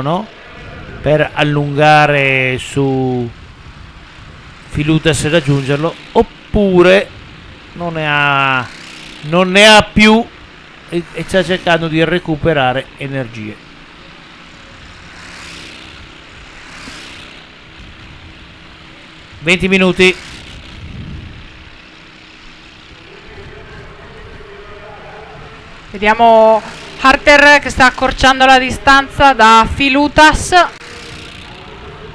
no? Per allungare su Philutas e raggiungerlo, oppure non ne ha più e sta cercando di recuperare energie. «20 minuti». Vediamo Harter che sta accorciando la distanza da Philutas.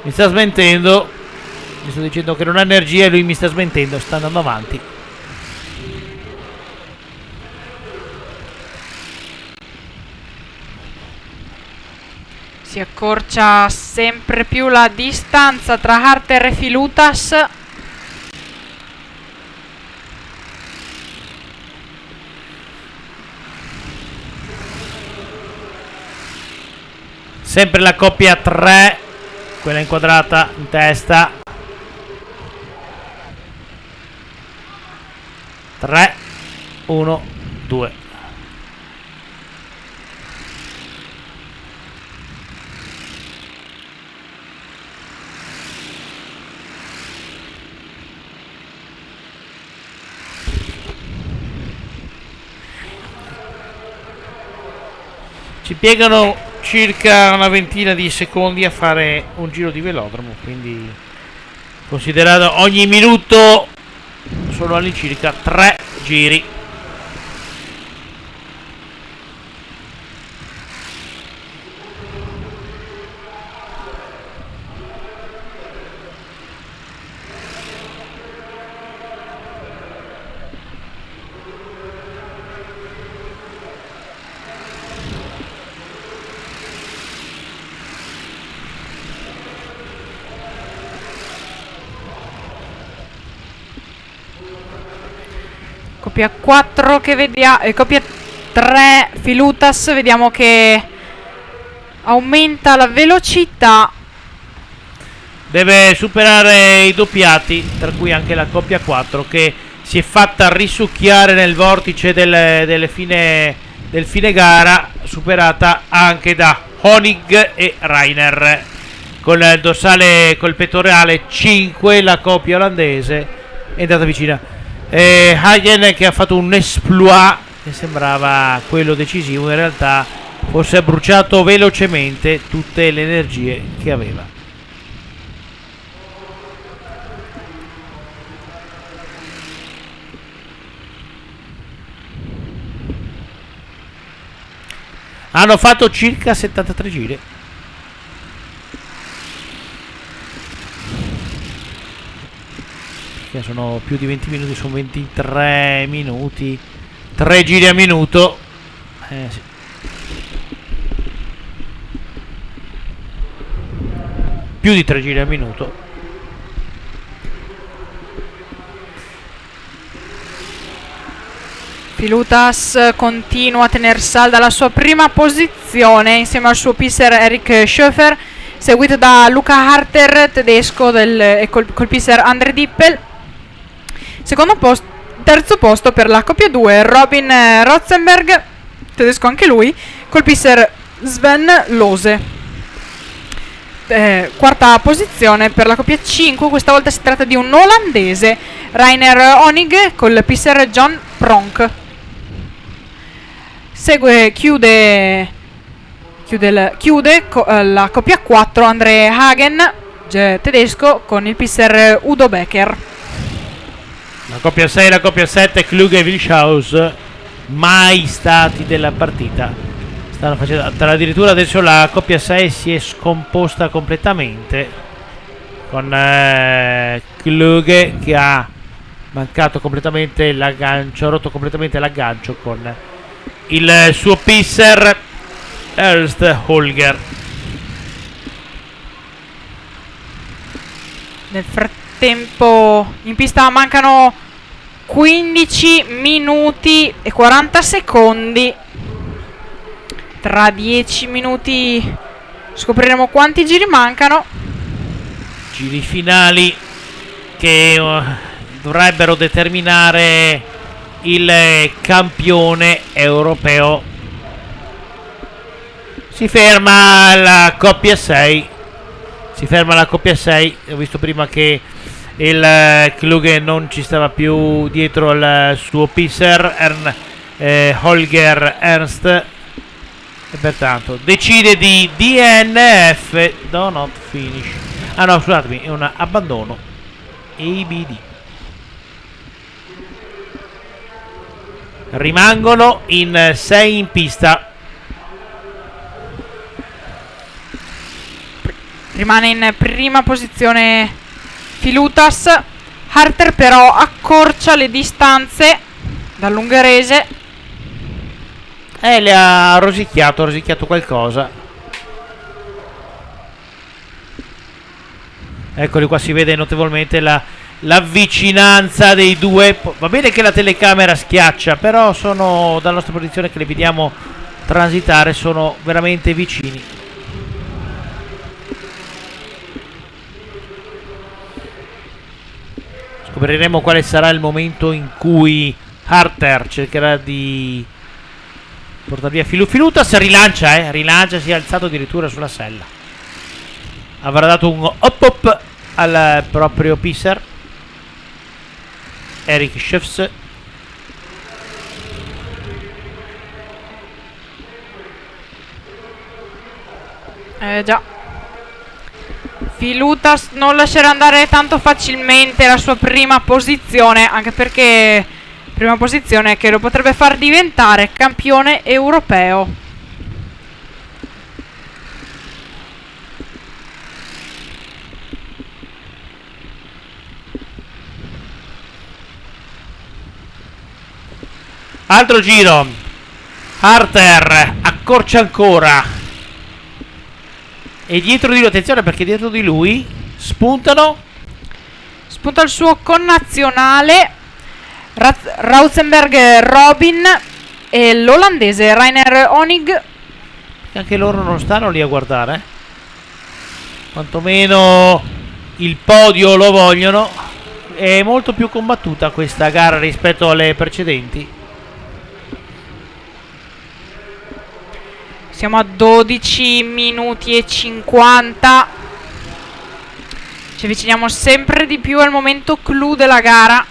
Mi sta smentendo, mi sta dicendo che non ha energia e lui mi sta smentendo, sta andando avanti. Si accorcia sempre più la distanza tra Harter e Philutas. Sempre la coppia 3, quella inquadrata in testa. 3, 1, 2. Ci piegano circa una ventina di secondi a fare un giro di velodromo, quindi considerato ogni minuto sono all'incirca 3 giri. Coppia 4 che vediamo, coppia 3 Philutas, vediamo che aumenta la velocità. Deve superare i doppiati, tra cui anche la coppia 4 che si è fatta risucchiare nel vortice del fine gara, superata anche da Honig e Reiner. Con il dorsale, col pettorale 5, la coppia olandese è andata vicina. Hagen che ha fatto un exploit che sembrava quello decisivo, in realtà forse ha bruciato velocemente tutte le energie che aveva. Hanno fatto circa 73 giri. Sono più di 20 minuti, sono 23 minuti, 3 giri a minuto. Sì. Più di 3 giri a minuto. Philutas continua a tener salda la sua prima posizione insieme al suo pisser Eric Schöfer, seguito da Luca Harter, tedesco, e col pisser Andre Dippel. Terzo posto per la coppia 2, Robin Rotzenberg, tedesco anche lui, col pisser Sven Lose. Quarta posizione per la coppia 5, questa volta si tratta di un olandese, Reiner Honig, col pisser John Pronk. Chiude la coppia 4, Andre Hagen, tedesco, con il pisser Udo Becker. La coppia 6 e la coppia 7, Kluge e Wilshaus, mai stati della partita. Stanno facendo addirittura adesso la coppia 6 si è scomposta completamente, con Kluge che ha mancato completamente l'aggancio, ha rotto completamente l'aggancio con il suo pisser Ernst Holger. Nel frattempo in pista mancano 15 minuti e 40 secondi. Tra 10 minuti scopriremo quanti giri mancano. Giri finali che dovrebbero determinare il campione europeo. Si ferma la coppia 6. Si ferma la coppia 6. Ho visto prima che il Kluge non ci stava più dietro al suo pisser Holger Ernst, e pertanto decide di DNF, do not finish. Ah no, scusatemi, è un abbandono ABD. Rimangono in 6 in pista. Rimane in prima posizione Filutas. Harter però accorcia le distanze dall'ungherese. Le ha rosicchiato qualcosa. Eccoli qua, si vede notevolmente la vicinanza dei due. Va bene che la telecamera schiaccia, però sono, dalla nostra posizione che le vediamo transitare, sono veramente vicini. Scopriremo quale sarà il momento in cui Harter cercherà di portare via Filutas. Rilancia, si è alzato addirittura sulla sella. Avrà dato un hop al proprio pisser Erik Schöfs. Già, Filutas non lascerà andare tanto facilmente la sua prima posizione, anche perché prima posizione che lo potrebbe far diventare campione europeo. Altro giro. Harter accorcia ancora. E dietro di lui, attenzione, perché dietro di lui spunta il suo connazionale Rauzenberg Robin e l'olandese Rainer Honig. Anche loro non stanno lì a guardare. Quantomeno il podio lo vogliono. È molto più combattuta questa gara rispetto alle precedenti. Siamo a 12 minuti e 50. Ci avviciniamo sempre di più al momento clou della gara.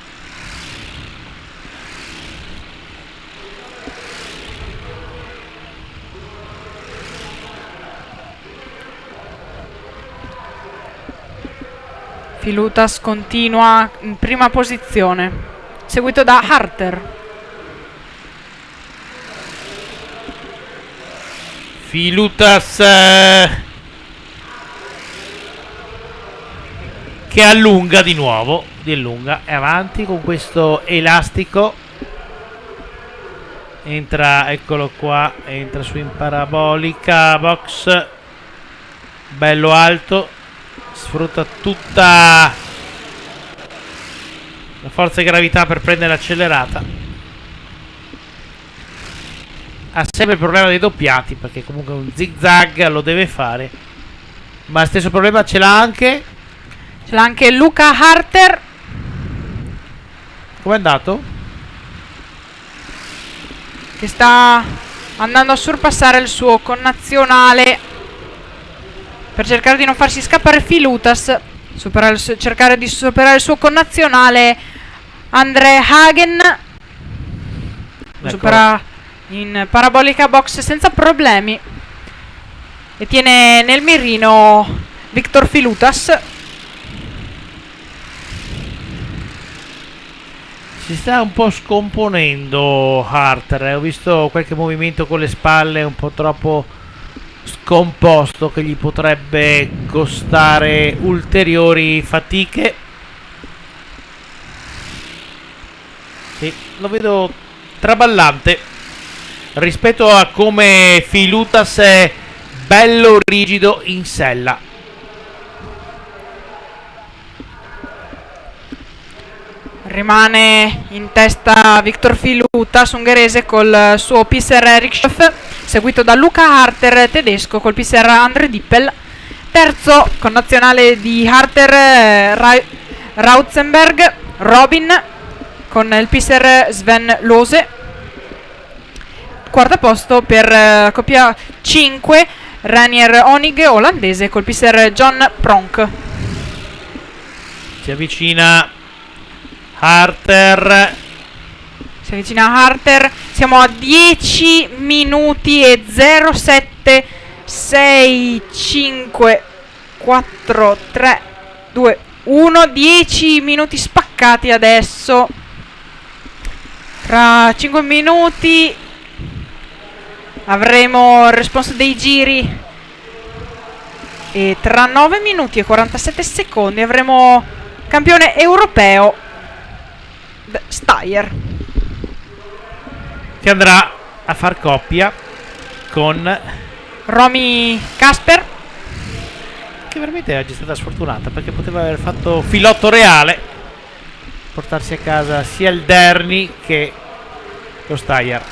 Filutas continua in prima posizione, seguito da Harter. Filutas che allunga di nuovo, è avanti con questo elastico, entra, eccolo qua, entra su in parabolica box, bello alto, sfrutta tutta la forza di gravità per prendere l'accelerata. Ha sempre il problema dei doppiati, perché comunque un zig-zag lo deve fare, ma lo stesso problema ce l'ha anche Luca Harter. Com'è andato? Che sta andando a sorpassare il suo connazionale per cercare di non farsi scappare Filutas, cercare di superare il suo connazionale Andre Hagen. Lo supera in parabolica box senza problemi e tiene nel mirino Victor Filutas. Si sta un po' scomponendo Harter, ho visto qualche movimento con le spalle un po' troppo scomposto che gli potrebbe costare ulteriori fatiche. Sì, lo vedo traballante rispetto a come Filutas è bello rigido in sella. Rimane in testa Victor Filutas, ungherese, col suo pisser Erik Schöff, seguito da Luca Harter, tedesco, col pisser Andre Dippel. Terzo connazionale di Harter, Rauzenberg Robin, con il pisser Sven Lose. Quarto posto per coppia 5 Ranier Honig, olandese, col pisser John Pronk. Si avvicina Harter. Si avvicina Harter. Siamo a 10 minuti e 07, 6, 5, 4, 3, 2, 1. 10 minuti spaccati adesso. Tra 5 minuti avremo il responso dei giri e tra 9 minuti e 47 secondi avremo campione europeo Steyr, che andrà a far coppia con Romy Kasper, che veramente oggi è stata sfortunata perché poteva aver fatto filotto reale, portarsi a casa sia il Derny che lo Steyr.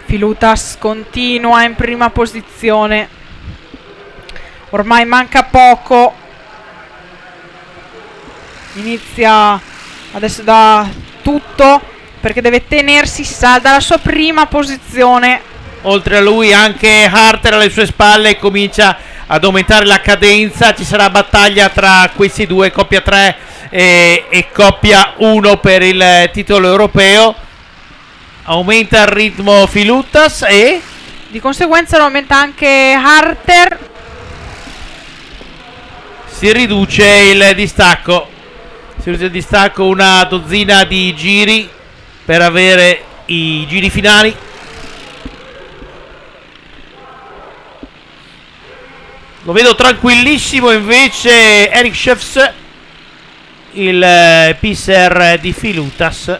Filutas continua in prima posizione, ormai manca poco, inizia adesso da tutto perché deve tenersi salda la sua prima posizione. Oltre a lui anche Harter alle sue spalle comincia ad aumentare la cadenza, ci sarà battaglia tra questi due, coppia 3 e coppia 1 per il titolo europeo. Aumenta il ritmo Filutas e di conseguenza lo aumenta anche Harter. si riduce il distacco. Si riduce il distacco una dozzina di giri per avere i giri finali. Lo vedo tranquillissimo invece Eric Schöfs, il pisser di Filutas.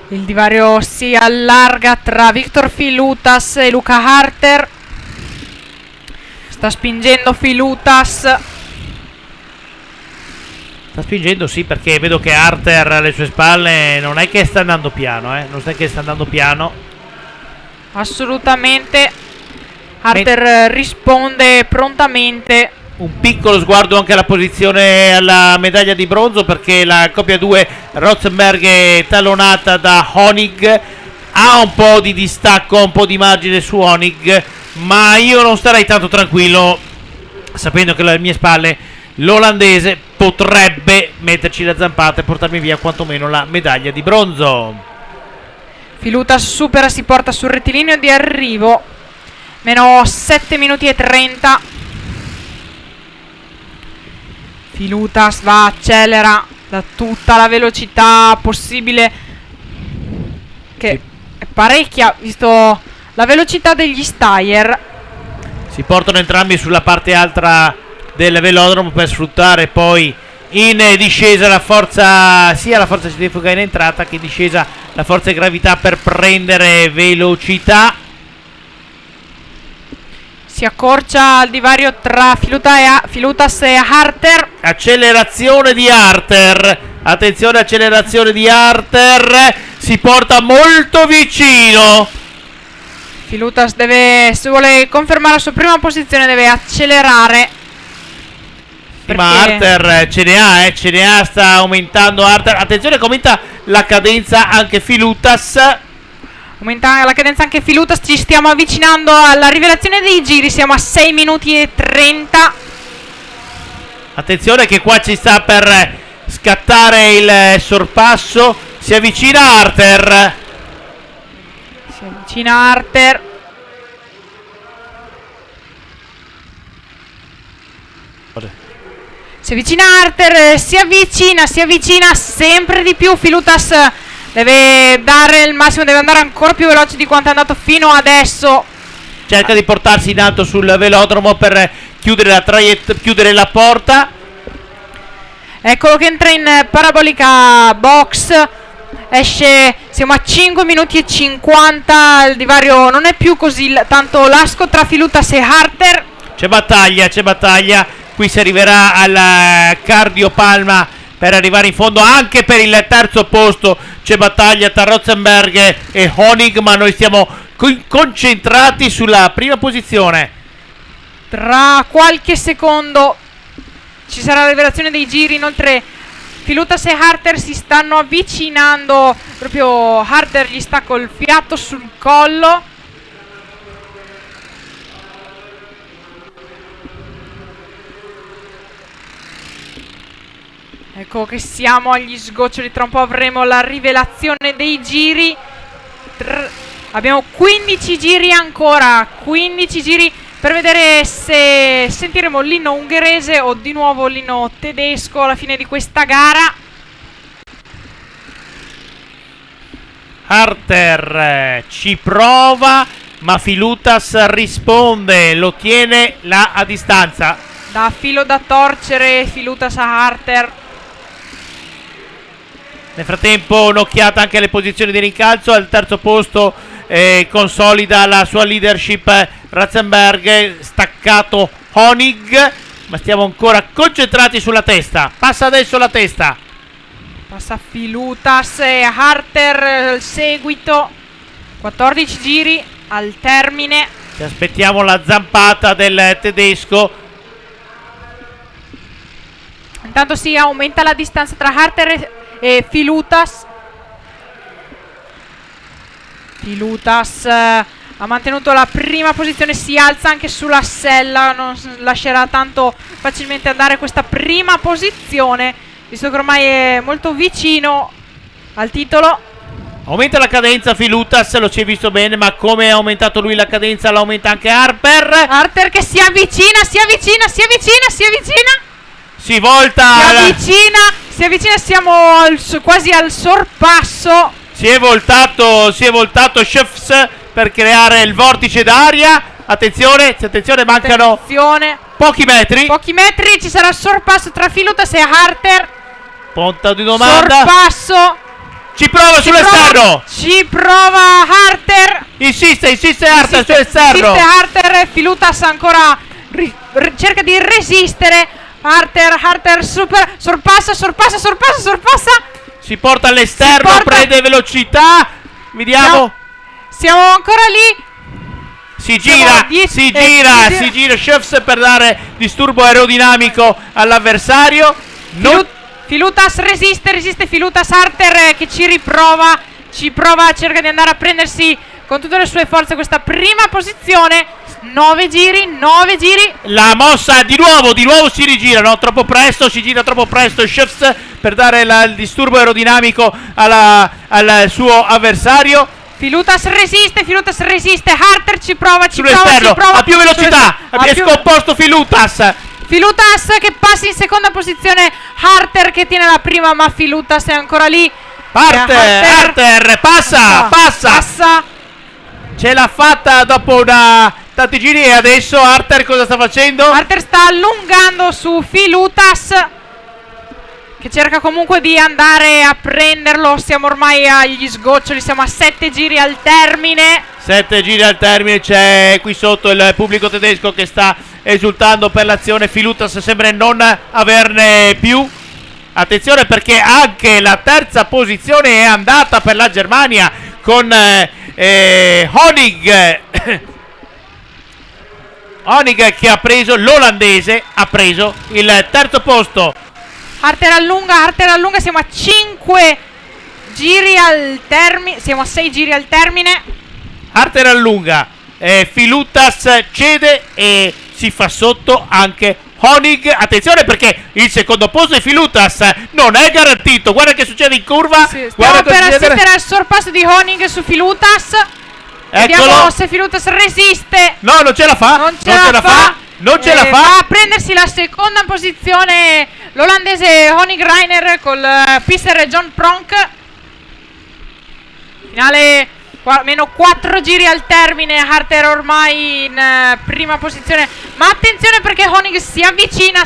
Il divario si allarga tra Victor Filutas e Luca Harter. Sta spingendo Filutas. Sta spingendo, sì, perché vedo che Harter alle sue spalle non è che sta andando piano, non è che sta andando piano. Assolutamente. Harter risponde prontamente. Un piccolo sguardo anche alla posizione, alla medaglia di bronzo, perché la coppia 2 Rotzenberg è talonata da Honig. Ha un po' di distacco, un po' di margine su Honig, ma io non starei tanto tranquillo sapendo che alle mie spalle l'olandese potrebbe metterci la zampata e portarmi via quantomeno la medaglia di bronzo. Filutas supera, si porta sul rettilineo di arrivo. Meno 7 minuti e 30. Filutas va, accelera da tutta la velocità possibile, che sì, è parecchia visto la velocità degli Steyr. Si portano entrambi sulla parte alta del velodromo per sfruttare poi in discesa la forza, sia la forza centrifuga in entrata che in discesa la forza di gravità per prendere velocità. Si accorcia il divario tra Filutas e Harter. Accelerazione di Harter. Attenzione, accelerazione di Harter. Si porta molto vicino. Filutas deve, se vuole confermare la sua prima posizione, deve accelerare. Ma Harter ce ne ha, sta aumentando Harter. Attenzione che aumenta la cadenza anche Filutas. Aumenta la cadenza anche Filutas, ci stiamo avvicinando alla rivelazione dei giri, siamo a 6 minuti e 30. Attenzione che qua ci sta per scattare il sorpasso. Si avvicina Harter. Si avvicina Harter. Si avvicina Harter, si avvicina sempre di più. Filutas deve dare il massimo, deve andare ancora più veloce di quanto è andato fino adesso. Cerca di portarsi in alto sul velodromo per chiudere chiudere la porta. Eccolo che entra in parabolica box. Esce, siamo a 5 minuti e 50. Il divario non è più così tanto lasco tra Filutas e Harter. C'è battaglia. Qui si arriverà alla cardiopalma per arrivare in fondo anche per il terzo posto. C'è battaglia tra Rotzenberg e Honig, ma noi stiamo concentrati sulla prima posizione. Tra qualche secondo ci sarà la rivelazione dei giri. Inoltre Filutas e Harter si stanno avvicinando. Proprio Harter gli sta col fiato sul collo. Ecco che siamo agli sgoccioli. Tra un po' avremo la rivelazione dei giri. Abbiamo 15 giri ancora. 15 giri per vedere se sentiremo l'inno ungherese o di nuovo l'inno tedesco alla fine di questa gara. Harter ci prova, ma Filutas risponde, lo tiene là a distanza. Da filo da torcere Filutas a Harter. Nel frattempo un'occhiata anche alle posizioni di rincalzo. Al terzo posto consolida la sua leadership Ratzenberg, staccato Honig, ma stiamo ancora concentrati sulla testa. Passa adesso la testa. Passa Filutas e Harter il seguito. 14 giri al termine. Ci aspettiamo la zampata del tedesco. Intanto si aumenta la distanza tra Harter e Filutas. Filutas ha mantenuto la prima posizione, si alza anche sulla sella, non lascerà tanto facilmente andare questa prima posizione, visto che ormai è molto vicino al titolo. Aumenta la cadenza Filutas, lo si è visto bene, ma come ha aumentato lui la cadenza la aumenta anche Harper. Harter che si avvicina, si avvicina, si avvicina, si avvicina. Si volta. Si avvicina, siamo quasi al sorpasso. Si è voltato Schöfs per creare il vortice d'aria. Attenzione, mancano pochi metri. Ci sarà il sorpasso tra Filutas e Harter. Punto di domanda. Sorpasso. Ci prova sull'esterno. Ci prova Harter. Insiste Harter sull'esterno. Insiste Harter. Filutas ancora cerca di resistere. Harter sorpassa. Si porta all'esterno, prende velocità. Vediamo. Siamo ancora lì. Si gira Schöfs per dare disturbo aerodinamico all'avversario. Filutas resiste Filutas. Harter che ci riprova, cerca di andare a prendersi con tutte le sue forze questa prima posizione. 9 giri. La mossa di nuovo si rigira, no? Troppo presto, si gira troppo presto Schöfs per dare il disturbo aerodinamico al suo avversario. Filutas resiste, Harter ci prova. A più velocità, è scomposto Filutas che passa in seconda posizione, Harter che tiene la prima, ma Filutas è ancora lì. Harter passa. Ce l'ha fatta dopo tanti giri. E adesso Harter cosa sta facendo? Harter sta allungando su Filutas, che cerca comunque di andare a prenderlo. Siamo ormai agli sgoccioli, siamo a 7 giri al termine. C'è qui sotto il pubblico tedesco che sta esultando per l'azione. Filutas sembra non averne più. Attenzione, perché anche la terza posizione è andata per la Germania con Honig. Honig che ha preso, l'olandese ha preso il terzo posto. Harter allunga, siamo a 5 giri al termine. Siamo a 6 giri al termine. Harter allunga, Filutas cede e si fa sotto anche Honig. Attenzione, perché il secondo posto di Filutas non è garantito. Guarda che succede in curva. Stiamo per assistere al sorpasso di Honig su Filutas. Vediamo se Filutas resiste. No, non ce la fa. Va a prendersi la seconda posizione l'olandese Honig Reiner col pisser John Pronk. Finale, meno 4 giri al termine. Harter ormai in prima posizione, ma attenzione perché Honig si avvicina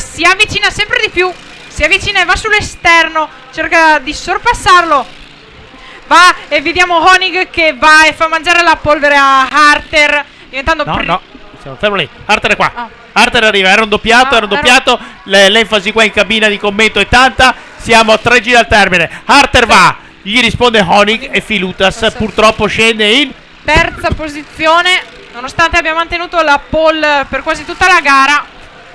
sempre di più. Si avvicina e va sull'esterno, cerca di sorpassarlo. Va e vediamo Honig che va e fa mangiare la polvere a Harter, diventando siamo fermo lì. Harter è qua. Harter arriva, era un doppiato. L'enfasi qua in cabina di commento è tanta. Siamo a 3 giri al termine. Harter va, gli risponde Honig e Filutas purtroppo scende in terza posizione, nonostante abbia mantenuto la pole per quasi tutta la gara.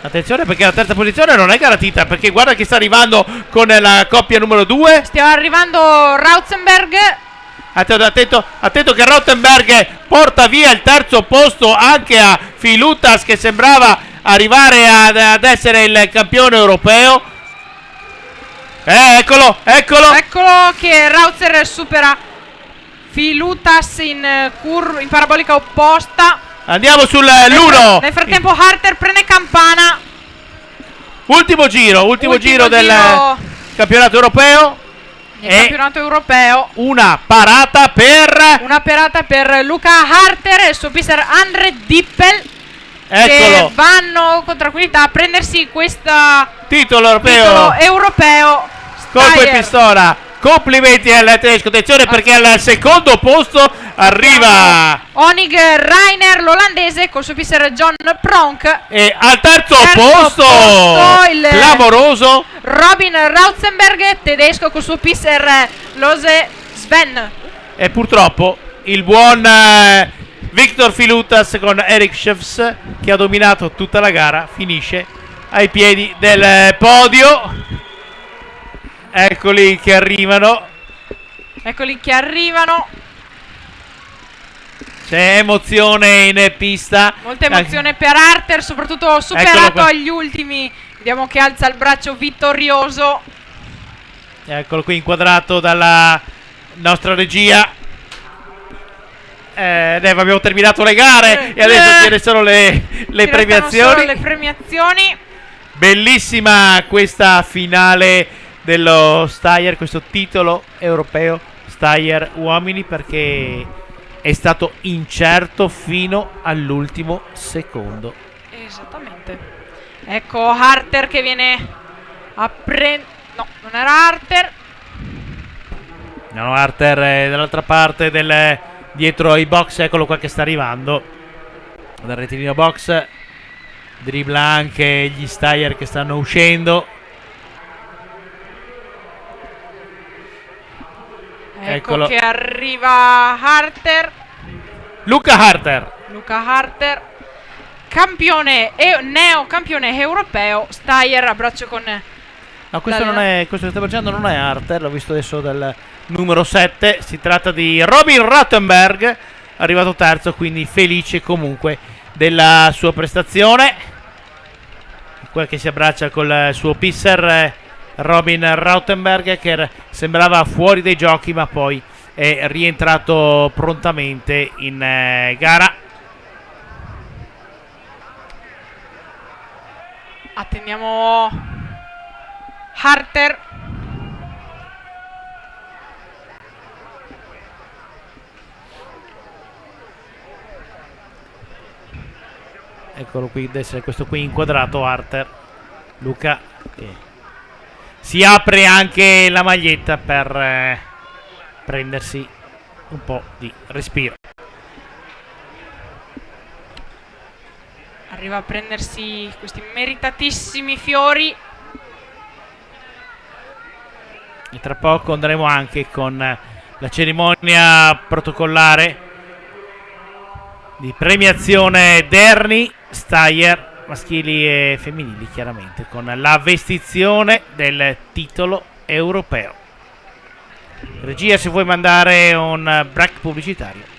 Attenzione perché la terza posizione non è garantita, perché guarda che sta arrivando con la coppia numero 2. Stiamo arrivando Rauzenberg. Attento che Rottenberg porta via il terzo posto anche a Filutas, che sembrava arrivare ad essere il campione europeo. Eccolo. Eccolo che Rautzer supera Filutas in parabolica opposta. Andiamo sull'1. Nel frattempo Harter prende campana. Ultimo giro del campionato europeo. Campionato europeo. Una parata per Luca Harter e il suo mister Andre Dippel. Eccolo. Che vanno con tranquillità a prendersi questo titolo europeo. Colpo e pistola. Complimenti al tedesco. Attenzione perché al secondo posto arriva Onig Reiner, l'olandese, col suo mister John Pronk. E al terzo posto il clamoroso Robin Rauzenberg, tedesco, col suo mister Lose Sven. E purtroppo il buon Victor Filutas con Eric Schefs, che ha dominato tutta la gara, finisce ai piedi del podio. Eccoli che arrivano. C'è emozione in pista. Molta emozione per Harter, soprattutto superato agli ultimi. Vediamo che alza il braccio vittorioso. Eccolo qui inquadrato dalla nostra regia. Abbiamo terminato le gare e adesso tiene solo le premiazioni. Bellissima questa finale dello Steyr, questo titolo europeo Steyr uomini, perché è stato incerto fino all'ultimo secondo. Esattamente. Ecco Harter che viene a prendere. No, non era Harter. No, Harter è dall'altra parte dietro ai box. Eccolo qua che sta arrivando dal rettilineo box. Dribbla anche gli Steyr che stanno uscendo. Ecco che arriva Harter. Luca Harter, campione e neocampione europeo. Steyr a braccio con. No, questo che sta facendo non è Harter, l'ho visto adesso dal numero 7. Si tratta di Robin Rottenberg, arrivato terzo, quindi felice comunque della sua prestazione. Quel che si abbraccia col suo pisser Robin Rottenberg, che sembrava fuori dai giochi ma poi è rientrato prontamente in gara. Attendiamo Harter. Eccolo qui, deve essere questo qui inquadrato Harter. Luca che si apre anche la maglietta per prendersi un po' di respiro. Arriva a prendersi questi meritatissimi fiori. E tra poco andremo anche con la cerimonia protocollare di premiazione Derny Steyr, maschili e femminili, chiaramente con la vestizione del titolo europeo. Regia, se vuoi mandare un break pubblicitario.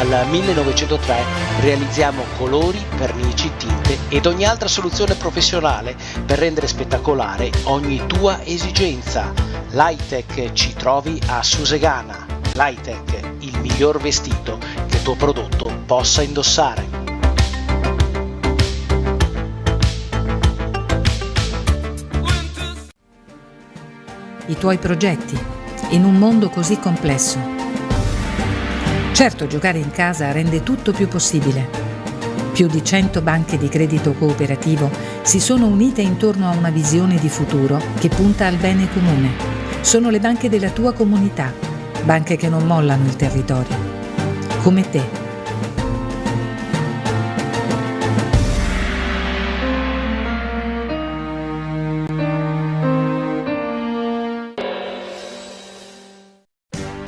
Dal 1903 realizziamo colori, vernici, tinte ed ogni altra soluzione professionale per rendere spettacolare ogni tua esigenza. L'Hightech ci trovi a Susegana. L'Hightech, il miglior vestito che il tuo prodotto possa indossare. I tuoi progetti in un mondo così complesso. Certo, giocare in casa rende tutto più possibile. Più di 100 banche di credito cooperativo si sono unite intorno a una visione di futuro che punta al bene comune. Sono le banche della tua comunità, banche che non mollano il territorio. Come te.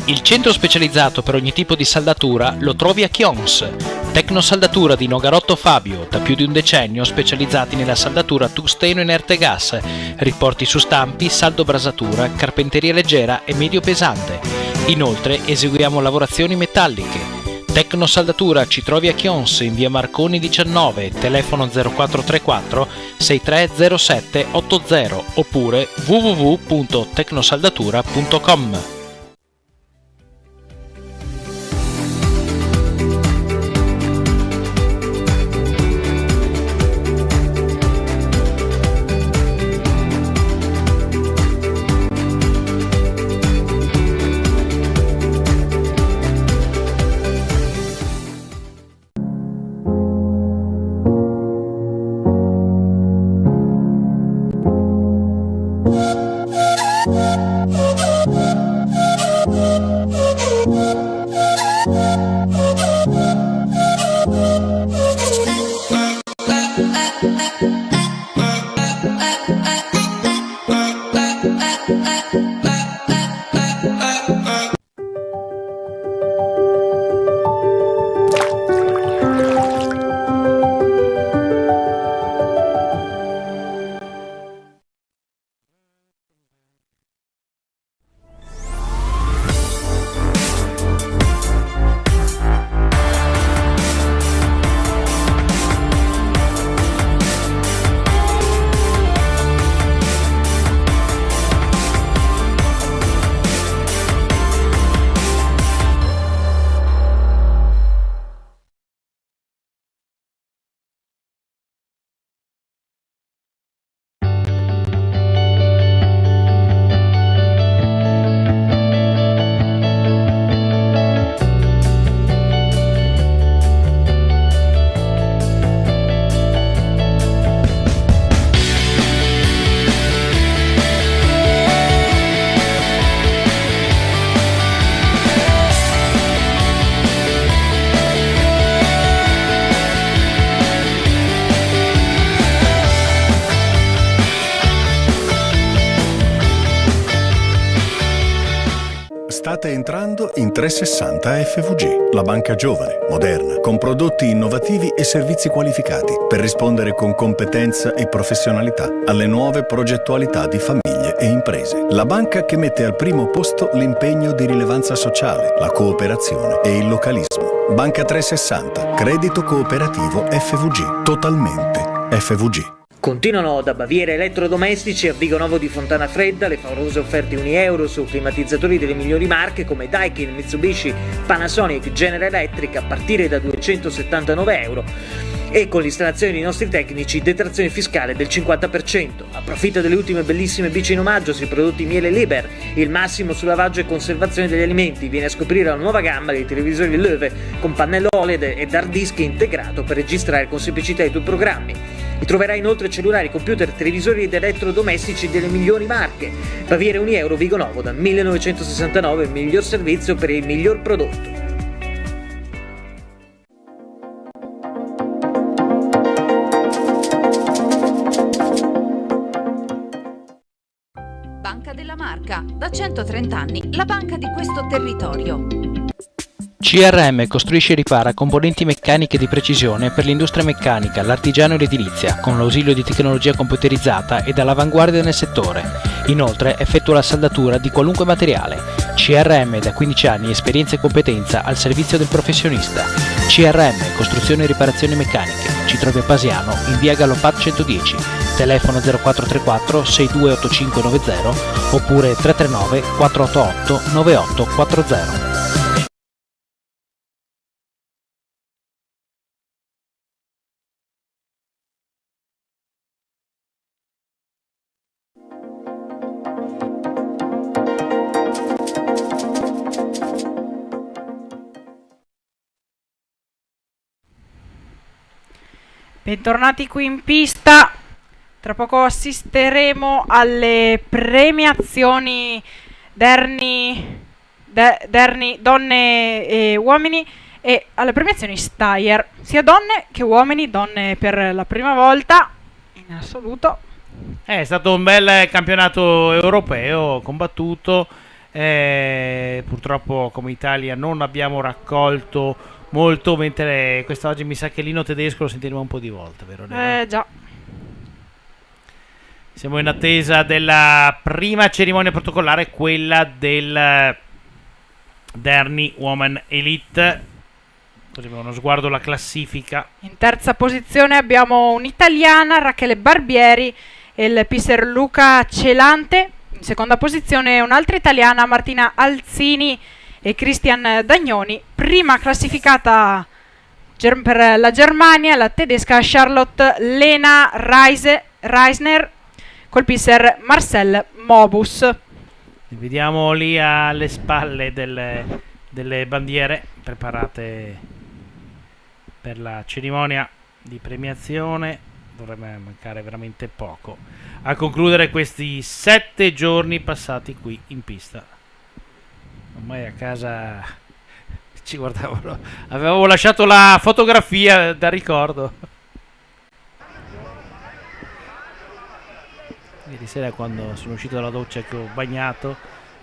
Il centro specializzato per ogni tipo di saldatura lo trovi a Chions. Tecnosaldatura di Nogarotto Fabio, da più di un decennio specializzati nella saldatura tungsteno inerte gas, riporti su stampi, saldo brasatura, carpenteria leggera e medio pesante. Inoltre eseguiamo lavorazioni metalliche. Tecnosaldatura ci trovi a Chions in via Marconi 19, telefono 0434 6307 80 oppure www.tecnosaldatura.com. State entrando in 360 FVG, la banca giovane, moderna, con prodotti innovativi e servizi qualificati per rispondere con competenza e professionalità alle nuove progettualità di famiglie e imprese. La banca che mette al primo posto l'impegno di rilevanza sociale, la cooperazione e il localismo. Banca 360, credito cooperativo FVG, totalmente FVG. Continuano da Baviera Elettrodomestici a Vigonovo di Fontana Fredda le favolose offerte €1 su climatizzatori delle migliori marche come Daikin, Mitsubishi, Panasonic, General Electric a partire da €279 e con l'installazione dei nostri tecnici detrazione fiscale del 50%. Approfitta delle ultime bellissime bici in omaggio sui prodotti Miele Liber, il massimo su lavaggio e conservazione degli alimenti. Viene a scoprire la nuova gamma dei televisori Löwe con pannello OLED ed hard disk integrato per registrare con semplicità i tuoi programmi. Troverai inoltre cellulari, computer, televisori ed elettrodomestici delle migliori marche. Baviera €1 Vigonovo dal 1969, il miglior servizio per il miglior prodotto. Banca della Marca, da 130 anni, la banca di questo territorio. CRM costruisce e ripara componenti meccaniche di precisione per l'industria meccanica, l'artigiano e l'edilizia, con l'ausilio di tecnologia computerizzata ed all'avanguardia nel settore. Inoltre effettua la saldatura di qualunque materiale. CRM da 15 anni, esperienza e competenza al servizio del professionista. CRM, costruzione e riparazioni meccaniche. Ci trovi a Pasiano, in via Gallopat 110, telefono 0434 628590 oppure 339 488 9840. Bentornati qui in pista. Tra poco assisteremo alle premiazioni donne e uomini e alle premiazioni Steyr, sia donne che uomini, donne per la prima volta in assoluto. È stato un bel campionato europeo combattuto. Purtroppo come Italia non abbiamo raccolto molto, mentre quest'oggi mi sa che l'ino tedesco lo sentiremo un po' di volte, vero? Già. Siamo in attesa della prima cerimonia protocollare, quella del Derny Women Elite. Così abbiamo uno sguardo alla classifica. In terza posizione abbiamo un'italiana, Rachele Barbieri, e il pisser Luca Celante. In seconda posizione un'altra italiana, Martina Alzini e Christian Dagnoni. Prima classificata per la Germania, la tedesca Charlotte Lena Reisner col pisser Marcel Mobus. Vediamo lì alle spalle delle bandiere preparate per la cerimonia di premiazione. Dovrebbe mancare veramente poco a concludere questi 7 giorni passati qui in pista. Ormai a casa ci guardavano, avevo lasciato la fotografia da ricordo. Ieri sera, quando sono uscito dalla doccia che ho bagnato,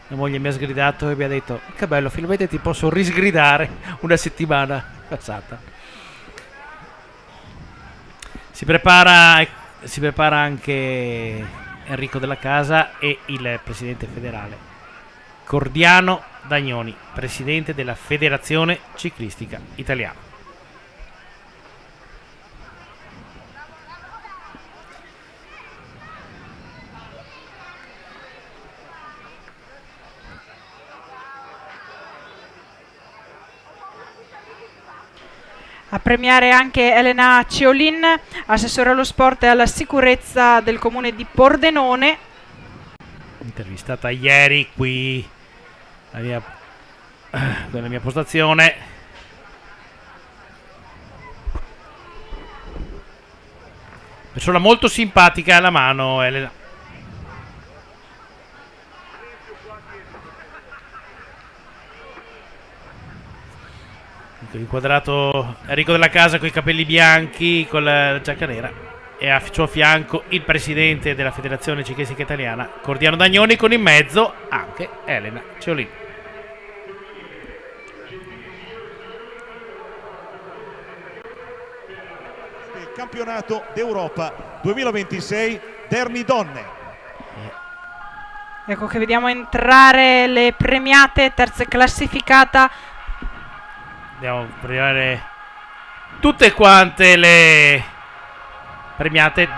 mia moglie mi ha sgridato e mi ha detto: che bello, finalmente ti posso risgridare una settimana passata. Si prepara anche Enrico Della Casa e il presidente federale Cordiano Dagnoni, presidente della Federazione Ciclistica Italiana. A premiare anche Elena Ciolin, assessore allo sport e alla sicurezza del comune di Pordenone. Intervistata ieri qui nella mia postazione. Persona molto simpatica alla mano, Elena. Inquadrato Enrico Della Casa con i capelli bianchi, con la giacca nera, e a suo fianco il presidente della Federazione Ciclistica Italiana Cordiano Dagnoni, con in mezzo anche Elena Ciolin. Il campionato d'Europa 2026 Derny Donne. Ecco che vediamo entrare le premiate, terza classificata. Andiamo a premiare tutte quante le premiate.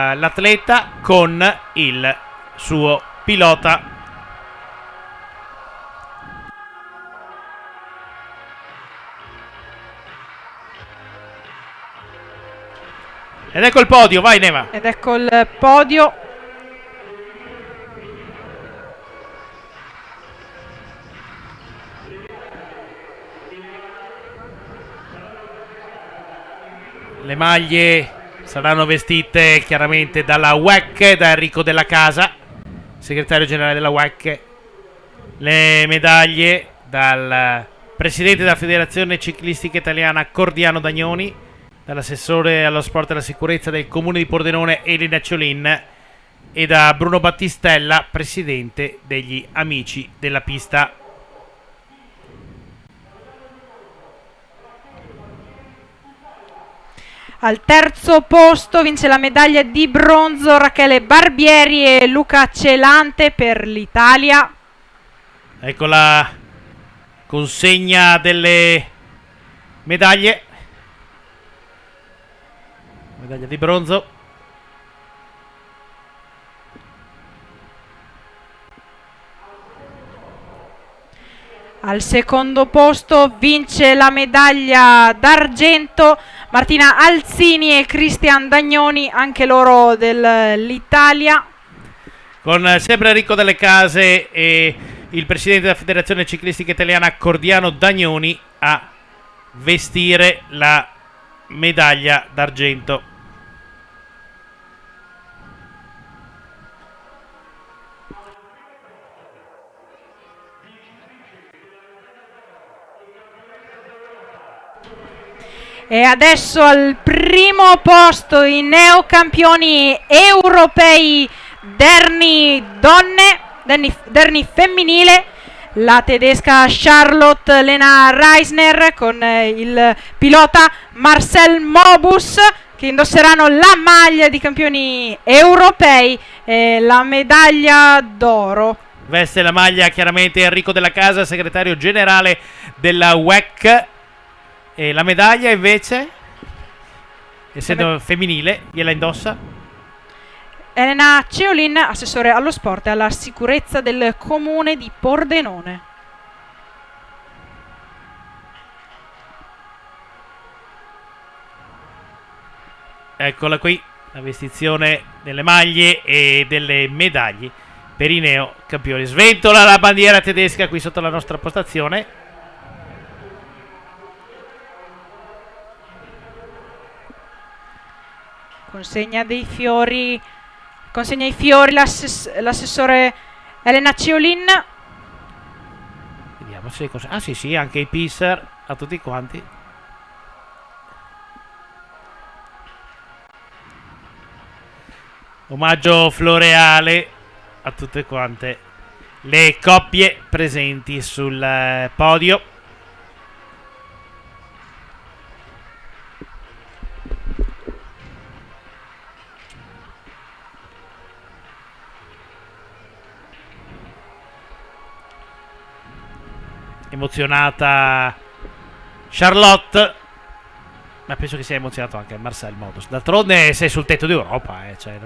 L'atleta con il suo pilota. Ed ecco il podio, vai Neva. Ed ecco il podio. Le maglie saranno vestite chiaramente dalla WEC, da Enrico Della Casa, segretario generale della WEC. Le medaglie dal presidente della Federazione Ciclistica Italiana Cordiano Dagnoni, dall'assessore allo sport e alla sicurezza del comune di Pordenone Elena Ciolin e da Bruno Battistella, presidente degli Amici della Pista. Al terzo posto vince la medaglia di bronzo Rachele Barbieri e Luca Celante per l'Italia. Ecco la consegna delle medaglie. Medaglia di bronzo. Al secondo posto vince la medaglia d'argento Martina Alzini e Cristian Dagnoni, anche loro dell'Italia. Con sempre Enrico Delle Case e il presidente della Federazione Ciclistica Italiana Cordiano Dagnoni a vestire la medaglia d'argento. E adesso al primo posto i neocampioni europei Derny femminile, la tedesca Charlotte Lena Reisner con il pilota Marcel Mobus, che indosseranno la maglia di campioni europei e la medaglia d'oro. Veste la maglia chiaramente Enrico Della Casa, segretario generale della WEC. E la medaglia invece, essendo femminile, gliela indossa Elena Ceolin, assessore allo sport e alla sicurezza del comune di Pordenone. Eccola qui, la vestizione delle maglie e delle medaglie per i neo campioni. Sventola la bandiera tedesca qui sotto la nostra postazione. Consegna i fiori l'assessore Elena Ceolin. Vediamo se sì, anche i pisser a tutti quanti. Omaggio floreale a tutte quante le coppie presenti sul podio. Emozionata Charlotte, ma penso che sia emozionato anche Marcel Mobus. D'altronde sei sul tetto d'Europa, cioè.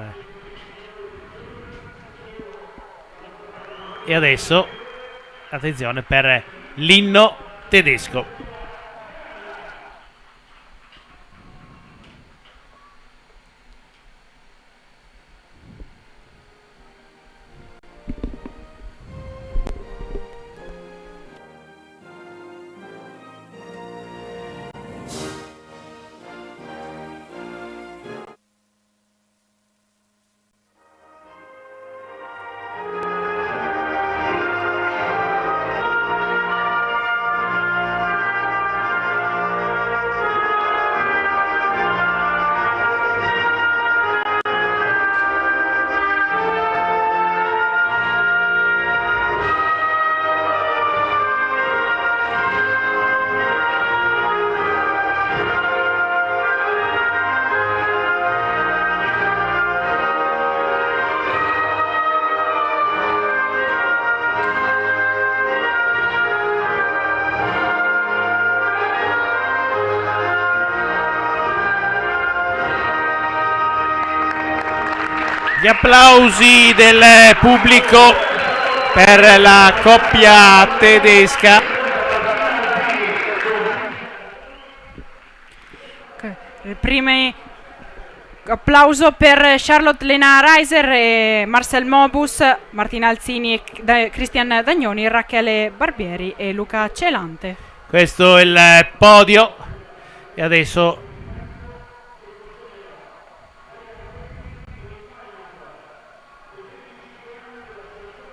E adesso attenzione per l'inno tedesco. Gli applausi del pubblico per la coppia tedesca. Il primo applauso per Charlotte Lena Reiser e Marcel Mobus, Martina Alzini e Cristian Dagnoni, Rachele Barbieri e Luca Celante. Questo è il podio e adesso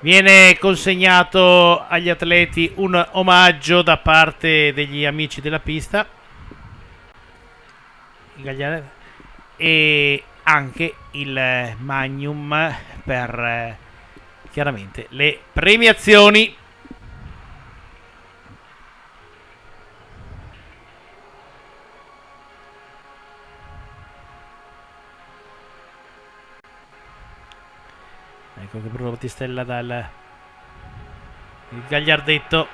viene consegnato agli atleti un omaggio da parte degli amici della pista e anche il magnum per chiaramente le premiazioni. Ecco che Bruno Battistella Il gagliardetto.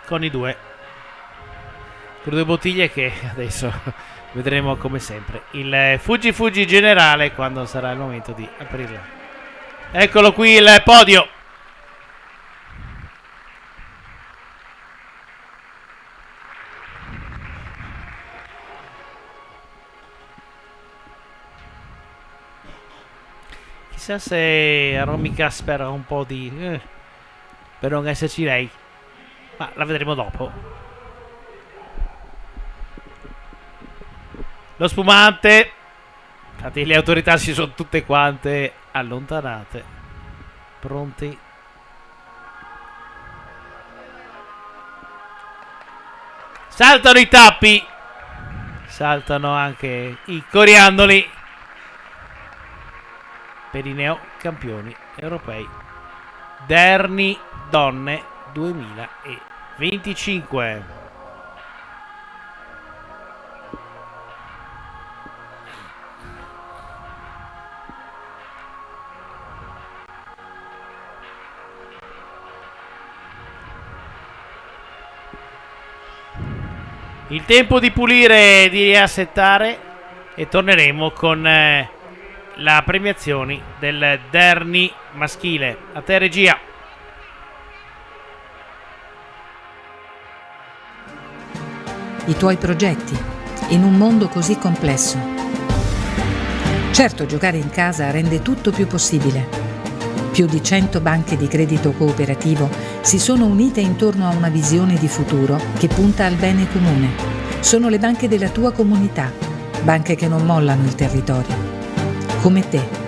Con i due bottiglie che adesso vedremo come sempre il fuggi generale quando sarà il momento di aprirla. Eccolo qui il podio. Chissà se Aromica spera un po' di per non esserci lei, ma la vedremo dopo. Lo spumante. Infatti le autorità si sono tutte quante allontanate. Pronti. Saltano i tappi. Saltano anche i coriandoli per i neocampioni europei Derny Donne 2025. Il tempo di pulire e di riassettare e torneremo con la premiazione del Derny maschile. A te regia. I tuoi progetti in un mondo così complesso. Certo, giocare in casa rende tutto più possibile. Più di 100 banche di credito cooperativo si sono unite intorno a una visione di futuro che punta al bene comune. Sono le banche della tua comunità, banche che non mollano il territorio, come te.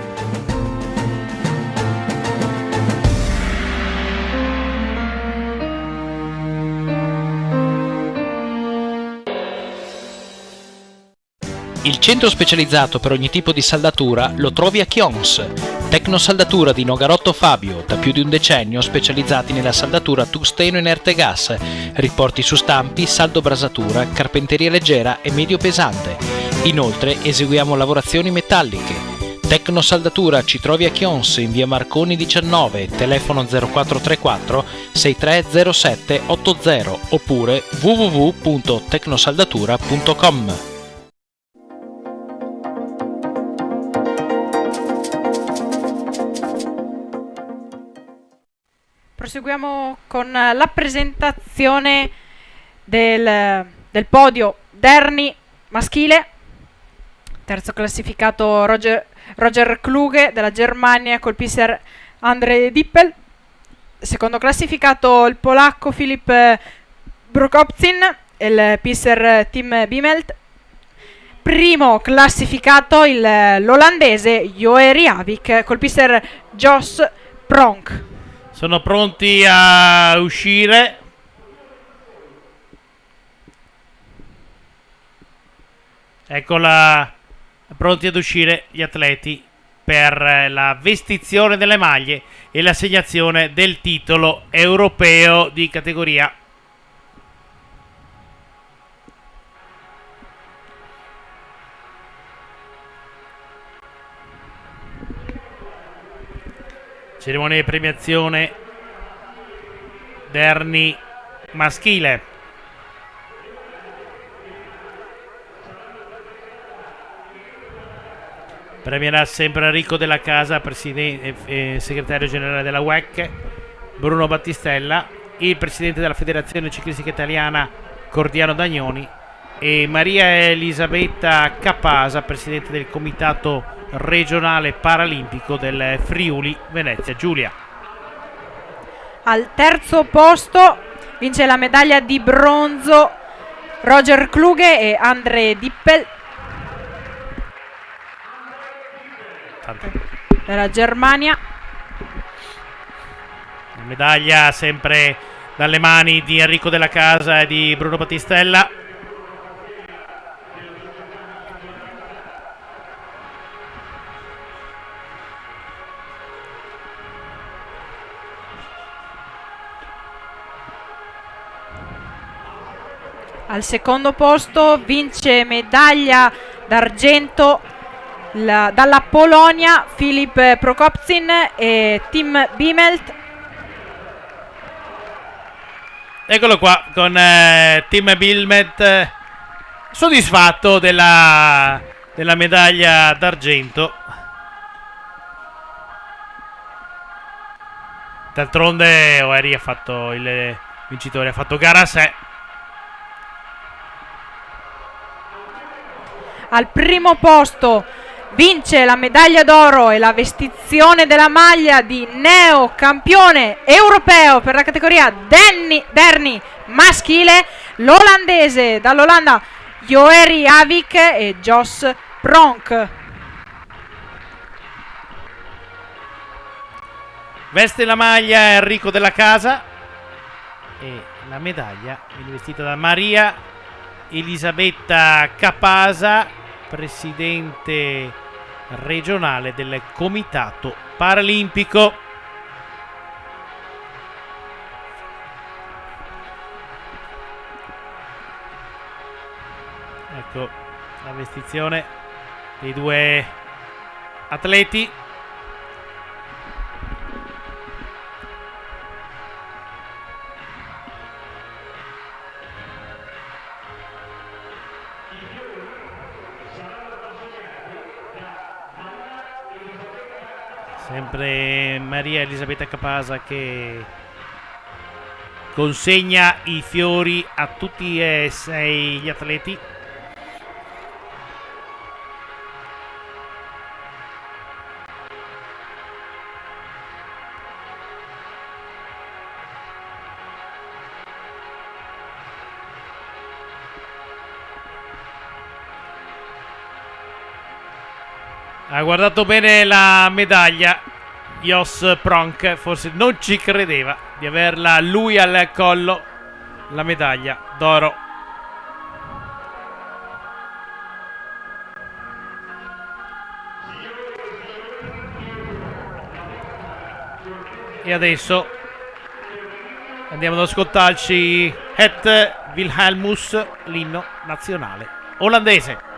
Il centro specializzato per ogni tipo di saldatura lo trovi a Chions. Tecnosaldatura di Nogarotto Fabio, da più di un decennio specializzati nella saldatura tungsteno inerte gas, riporti su stampi, saldo brasatura, carpenteria leggera e medio pesante. Inoltre eseguiamo lavorazioni metalliche. Tecnosaldatura ci trovi a Chions in via Marconi 19, telefono 0434 6307 80 oppure www.tecnosaldatura.com. Proseguiamo con la presentazione del podio Derny maschile. Terzo classificato Roger Kluge della Germania col pisser André Dippel. Secondo classificato il polacco Filip Brokopcin e il pisser Tim Bimmelt. Primo classificato l'olandese Joeri Avik col pisser Jos Pronk. Sono pronti a uscire. Eccola, pronti ad uscire gli atleti per la vestizione delle maglie e l'assegnazione del titolo europeo di categoria. Cerimonia di premiazione Derny maschile. Premierà sempre Enrico Della Casa, segretario generale della WEC, Bruno Battistella, il presidente della Federazione Ciclistica Italiana Cordiano Dagnoni e Maria Elisabetta Capasa, presidente del Comitato Regionale Paralimpico del Friuli Venezia Giulia. Al terzo posto vince la medaglia di bronzo Roger Kluge e André Dippel della Germania. La medaglia sempre dalle mani di Enrico Della Casa e di Bruno Battistella. Al secondo posto vince medaglia d'argento dalla Polonia Filip Prokopczyn e Tim Biemelt. Eccolo qua con Tim Biemelt soddisfatto della medaglia d'argento. D'altronde O'Hary ha fatto il vincitore, ha fatto gara a sé. Al primo posto vince la medaglia d'oro e la vestizione della maglia di neo campione europeo per la categoria Derny maschile, l'olandese dall'Olanda Joeri Avik e Jos Pronk. Veste la maglia Enrico della Casa e la medaglia viene vestita da Maria Elisabetta Capasa, presidente regionale del Comitato Paralimpico. Ecco la vestizione dei due atleti. Sempre Maria Elisabetta Capasa che consegna i fiori a tutti e 6 gli atleti. Ha guardato bene la medaglia Jos Pronk, forse non ci credeva di averla lui al collo, la medaglia d'oro. E adesso andiamo ad ascoltarci Het Wilhelmus, l'inno nazionale olandese.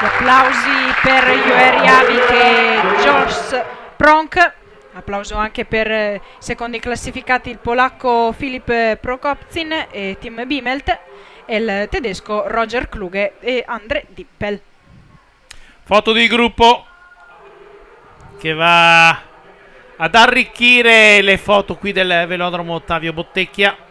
Applausi per Joeri Avik e Jos Pronk. Applauso anche per secondi classificati il polacco Filip Prokopczyn e Tim Biemelt e il tedesco Roger Kluge e Andre Dippel. Foto di gruppo che va ad arricchire le foto qui del velodromo Ottavio Bottecchia.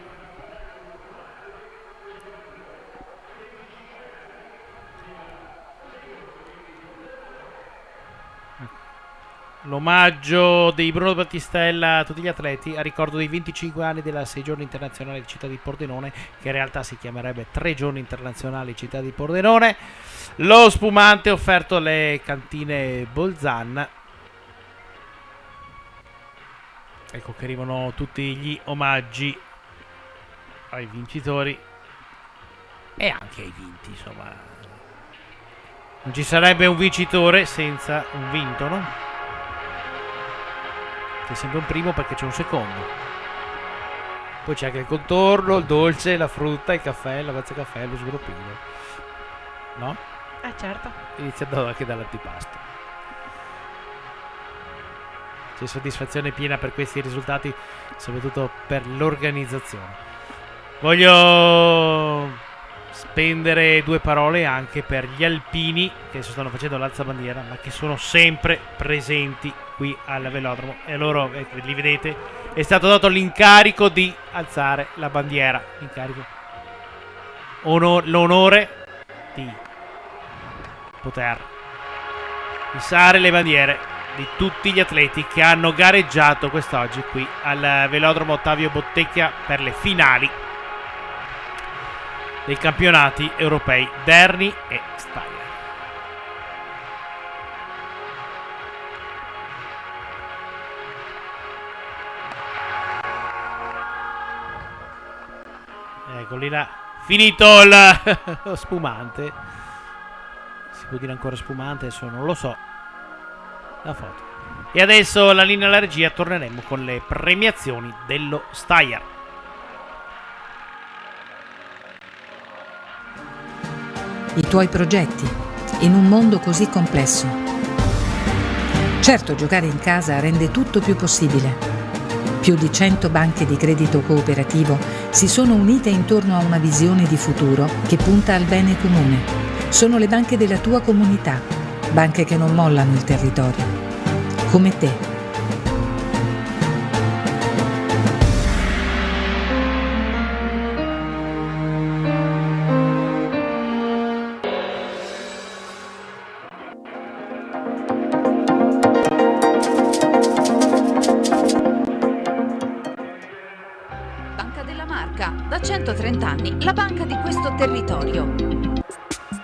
L'omaggio di Bruno Battistella a tutti gli atleti a ricordo dei 25 anni della 6 giorni internazionale di Città di Pordenone, che in realtà si chiamerebbe 3 giorni internazionali Città di Pordenone. Lo spumante offerto alle cantine Bolzan. Ecco che arrivano tutti gli omaggi ai vincitori e anche ai vinti, insomma. Non ci sarebbe un vincitore senza un vinto, no? C'è sempre un primo perché c'è un secondo. Poi c'è anche il contorno, il dolce, la frutta, il caffè, la vezza caffè, lo sgroppino. No? Certo. Iniziando anche dall'antipasto. C'è soddisfazione piena per questi risultati, soprattutto per l'organizzazione. Voglio spendere due parole anche per gli alpini che adesso stanno facendo l'alzabandiera, ma che sono sempre presenti qui al velodromo, e loro, li vedete, è stato dato l'incarico di alzare la bandiera, l'incarico, l'onore di poter fissare le bandiere di tutti gli atleti che hanno gareggiato quest'oggi qui al velodromo Ottavio Bottecchia per le finali dei campionati europei Derny e Steyr. Eccoli là, finito lo spumante, si può dire ancora spumante, adesso non lo so, la foto. E adesso la linea alla regia, torneremo con le premiazioni dello Steyr. I tuoi progetti in un mondo così complesso. Certo, giocare in casa rende tutto più possibile. Più di 100 banche di credito cooperativo si sono unite intorno a una visione di futuro che punta al bene comune. Sono le banche della tua comunità, banche che non mollano il territorio, come te. Banca della Marca, da 130 anni, la banca di questo territorio.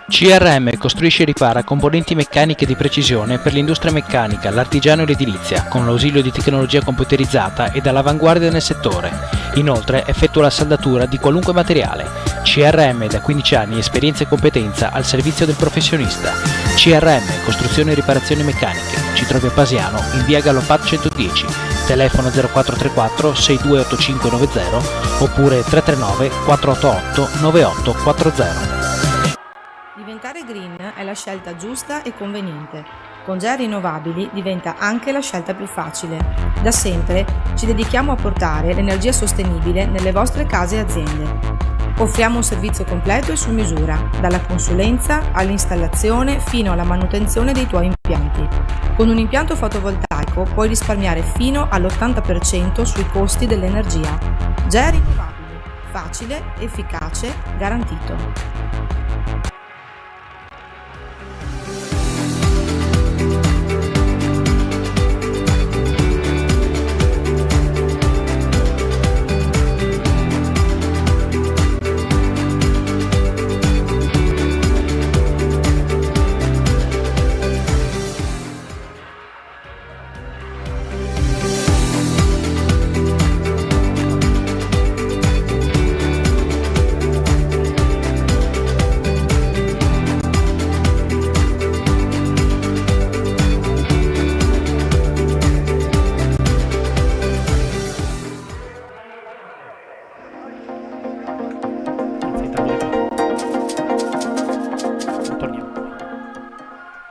CRM costruisce e ripara componenti meccaniche di precisione per l'industria meccanica, l'artigiano e l'edilizia, con l'ausilio di tecnologia computerizzata ed all'avanguardia nel settore. Inoltre effettua la saldatura di qualunque materiale. CRM da 15 anni, esperienza e competenza al servizio del professionista. CRM, costruzione e riparazioni meccaniche. Ci trovi a Pasiano, in via Gallopat 110, telefono 0434 628590 oppure 339 488 9840. Diventare green è la scelta giusta e conveniente. Con GEA Rinnovabili diventa anche la scelta più facile. Da sempre ci dedichiamo a portare l'energia sostenibile nelle vostre case e aziende. Offriamo un servizio completo e su misura, dalla consulenza all'installazione fino alla manutenzione dei tuoi impianti. Con un impianto fotovoltaico puoi risparmiare fino all'80% sui costi dell'energia. GEA Rinnovabili. Facile, efficace, garantito.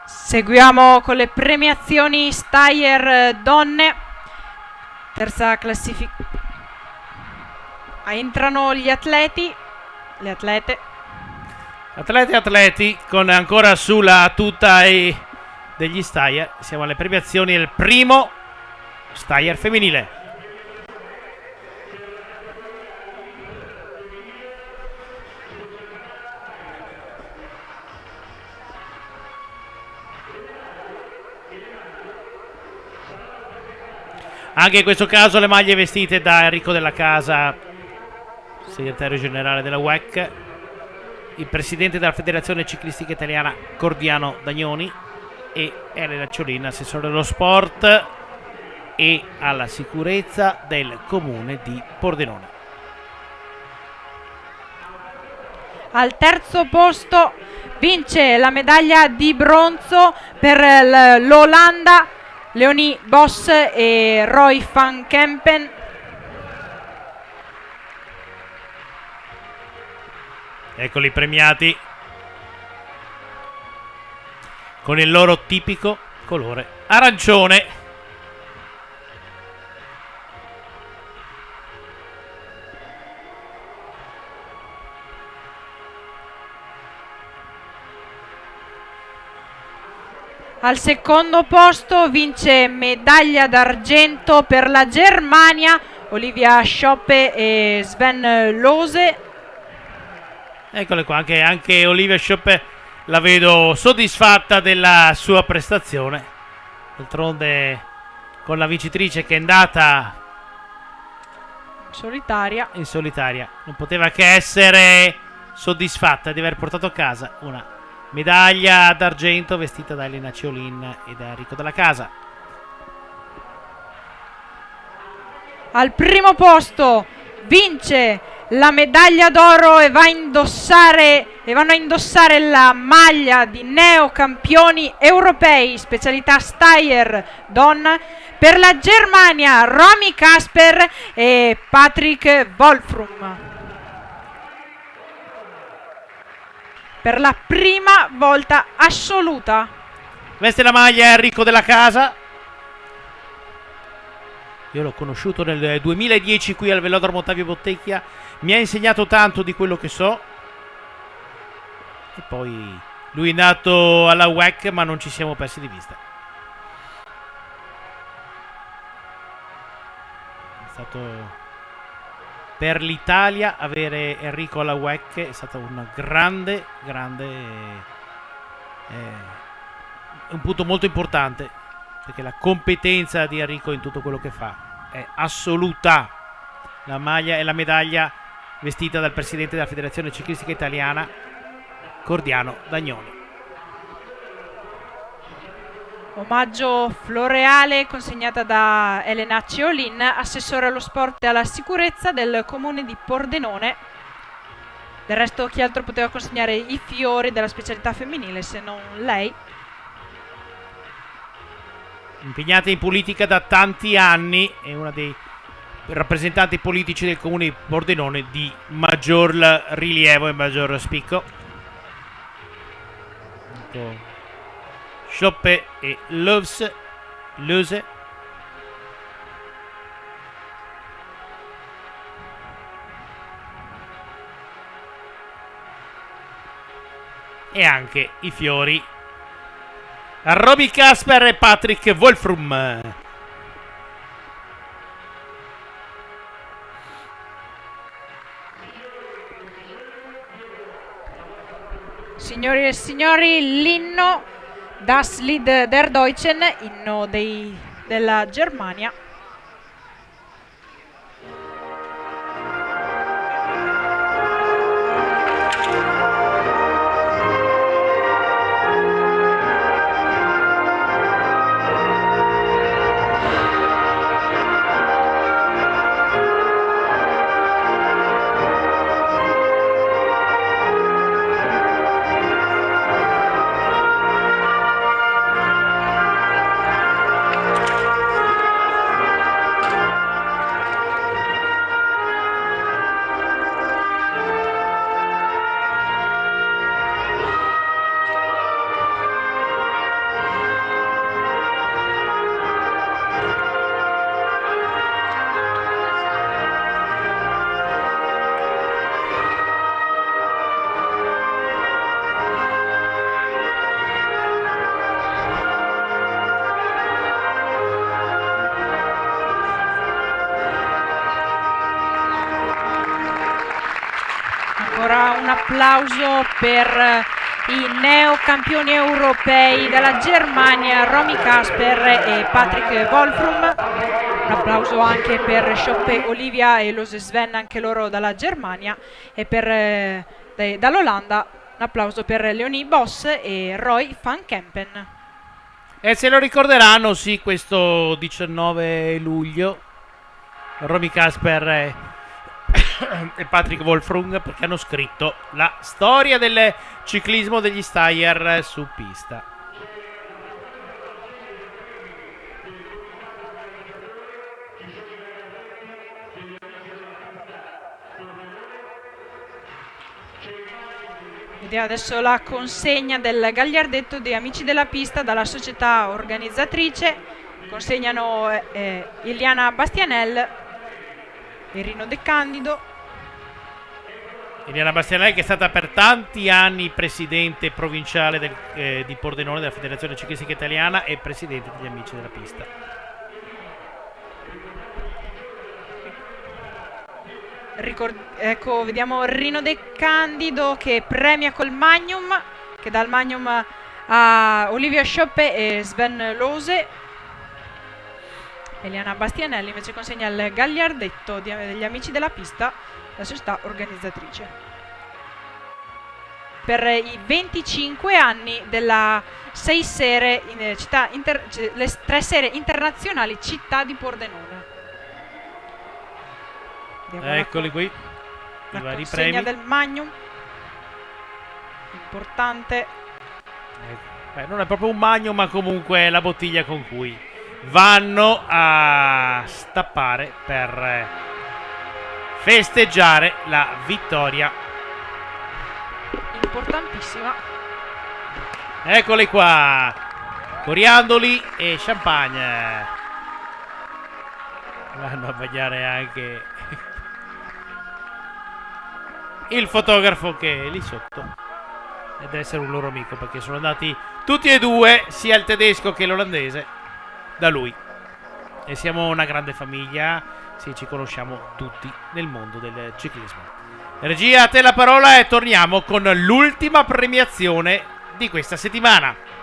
Seguiamo con le premiazioni Steyr donne, terza classifica. Entrano gli atleti, le atlete. Atleti con ancora sulla tuta degli Steyr. Siamo alle premiazioni del primo Steyr femminile. Anche in questo caso le maglie vestite da Enrico Della Casa, segretario generale della WEC, il presidente della Federazione Ciclistica Italiana Cordiano Dagnoni e Elena Ciolin, assessore dello sport e alla sicurezza del comune di Pordenone. Al terzo posto vince la medaglia di bronzo per l'Olanda Leonie Bos e Roy van Kempen. Eccoli premiati con il loro tipico colore arancione. Al secondo posto vince medaglia d'argento per la Germania Olivia Schoppe e Sven Lose. Eccole qua, anche Olivia Schoppe la vedo soddisfatta della sua prestazione. D'altronde con la vincitrice che è andata in solitaria non poteva che essere soddisfatta di aver portato a casa una medaglia d'argento vestita da Elena Ciolin e da Enrico Della Casa. Al primo posto vince la medaglia d'oro e vanno a indossare la maglia di neocampioni europei specialità Steyr donna per la Germania Romy Kasper e Patrick Wolfrum. Per la prima volta assoluta veste la maglia Enrico Della Casa. Io l'ho conosciuto nel 2010 qui al Velodromo Ottavio Bottecchia, mi ha insegnato tanto di quello che so. E poi lui è nato alla WEC, ma non ci siamo persi di vista. È stato per l'Italia avere Enrico alla WEC è stato un grande un punto molto importante, perché la competenza di Enrico in tutto quello che fa è assoluta. La maglia e la medaglia vestita dal presidente della Federazione Ciclistica Italiana Cordiano Dagnoni. Omaggio floreale consegnata da Elena Ciolin, assessore allo sport e alla sicurezza del comune di Pordenone. Del resto chi altro poteva consegnare i fiori della specialità femminile se non lei? Impegnata in politica da tanti anni, è una dei rappresentanti politici del comune di Pordenone di maggior rilievo e maggior spicco. Schoppe e Lose. E anche i fiori a Romy Kasper e Patrick Wolfrum. Signori e signori, l'inno Das Lied der Deutschen, inno della Germania. Un applauso per i neocampioni europei della Germania Romy Kasper e Patrick Wolfrum. Un applauso anche per Schoppe Olivia e Lose Sven, anche loro dalla Germania, e per dall'Olanda un applauso per Leonie Boss e Roy van Kempen. E se lo ricorderanno, sì, questo 19 luglio Romy Kasper e Patrick Wolfrum, perché hanno scritto la storia del ciclismo degli Steyr su pista. Vediamo adesso la consegna del gagliardetto dei Amici della Pista dalla società organizzatrice. Consegnano Iliana Bastianel e Rino De Candido. Eliana Bastianelli, che è stata per tanti anni presidente provinciale di Pordenone della Federazione Ciclistica Italiana e presidente degli Amici della Pista. Ecco, vediamo Rino De Candido che premia col Magnum, che dà il Magnum a Olivia Schoppe e Sven Lose. Eliana Bastianelli invece consegna il gagliardetto degli Amici della Pista, la società organizzatrice, per i 25 anni della 6 sere le 3 sere internazionali Città di Pordenone. Eccoli qui, la i vari consegna premi del Magnum, importante. non è proprio un Magnum, ma comunque è la bottiglia con cui vanno a stappare per festeggiare la vittoria. Importantissima. Eccoli qua, coriandoli e champagne. Vanno a bagnare anche il fotografo che è lì sotto, e deve essere un loro amico, perché sono andati tutti e due, sia il tedesco che l'olandese, da lui. E siamo una grande famiglia, sì, ci conosciamo tutti nel mondo del ciclismo. Regia, a te la parola e torniamo con l'ultima premiazione di questa settimana.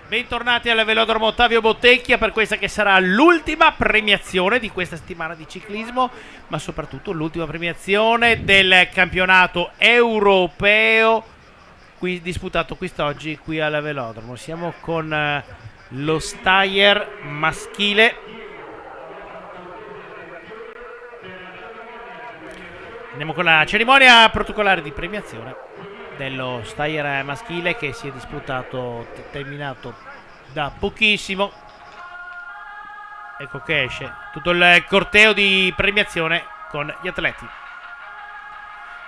Bentornati al velodromo Ottavio Bottecchia per questa che sarà l'ultima premiazione di questa settimana di ciclismo, ma soprattutto l'ultima premiazione del campionato europeo disputato quest'oggi qui al velodromo. Siamo con lo Steyr maschile. Andiamo con la cerimonia protocolare di premiazione dello Steyr maschile, che si è disputato, terminato da pochissimo. Ecco che esce tutto il corteo di premiazione con gli atleti.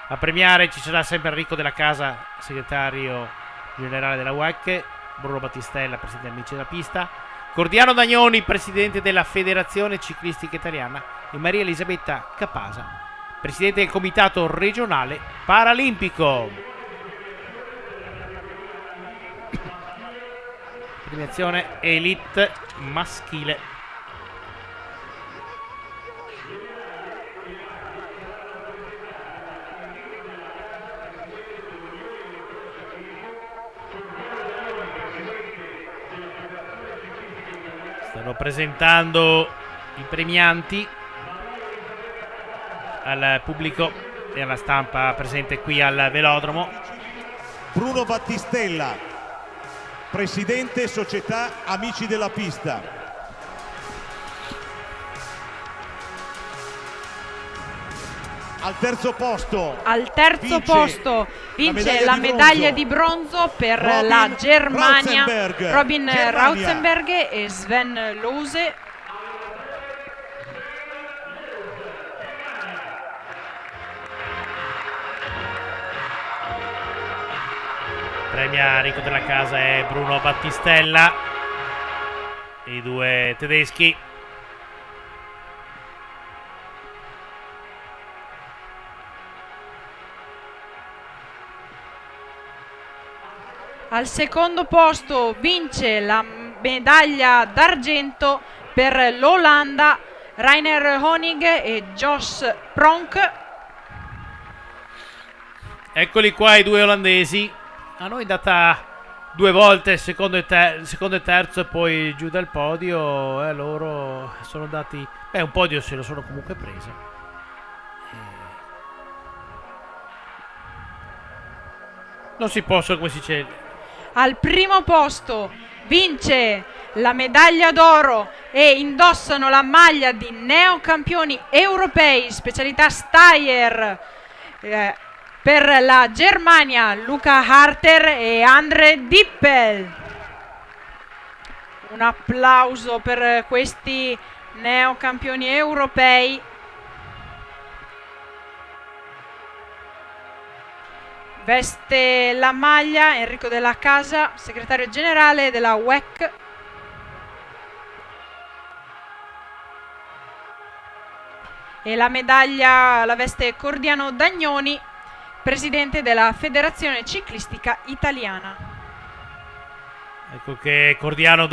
A premiare ci sarà sempre Enrico Della Casa, segretario generale della UAC, Bruno Battistella, presidente degli Amici della Pista, Cordiano Dagnoni, presidente della Federazione Ciclistica Italiana, e Maria Elisabetta Capasa, presidente del Comitato Regionale Paralimpico. Premiazione Elite maschile. Stanno presentando i premianti al pubblico e alla stampa presente qui al velodromo. Bruno Battistella, presidente società Amici della Pista. Al terzo posto vince la medaglia di bronzo per la Germania Robin Rauzenberg e Sven Lose. Premia Rico della Casa e Bruno Battistella, i due tedeschi. Al secondo posto vince la medaglia d'argento per l'Olanda Rainer Honig e Jos Pronk. Eccoli qua i due olandesi. A noi è andata 2 volte secondo e terzo e poi giù dal podio, e loro sono andati, un podio se lo sono comunque preso. Non si possono, come si dice. Al primo posto vince la medaglia d'oro e indossano la maglia di neocampioni europei specialità Steyr per la Germania Luca Harter e Andre Dippel. Un applauso per questi neocampioni europei. Veste la maglia Enrico della Casa, segretario generale della WEC. E la medaglia la veste Cordiano Dagnoni, presidente della Federazione Ciclistica Italiana. Ecco che Cordiano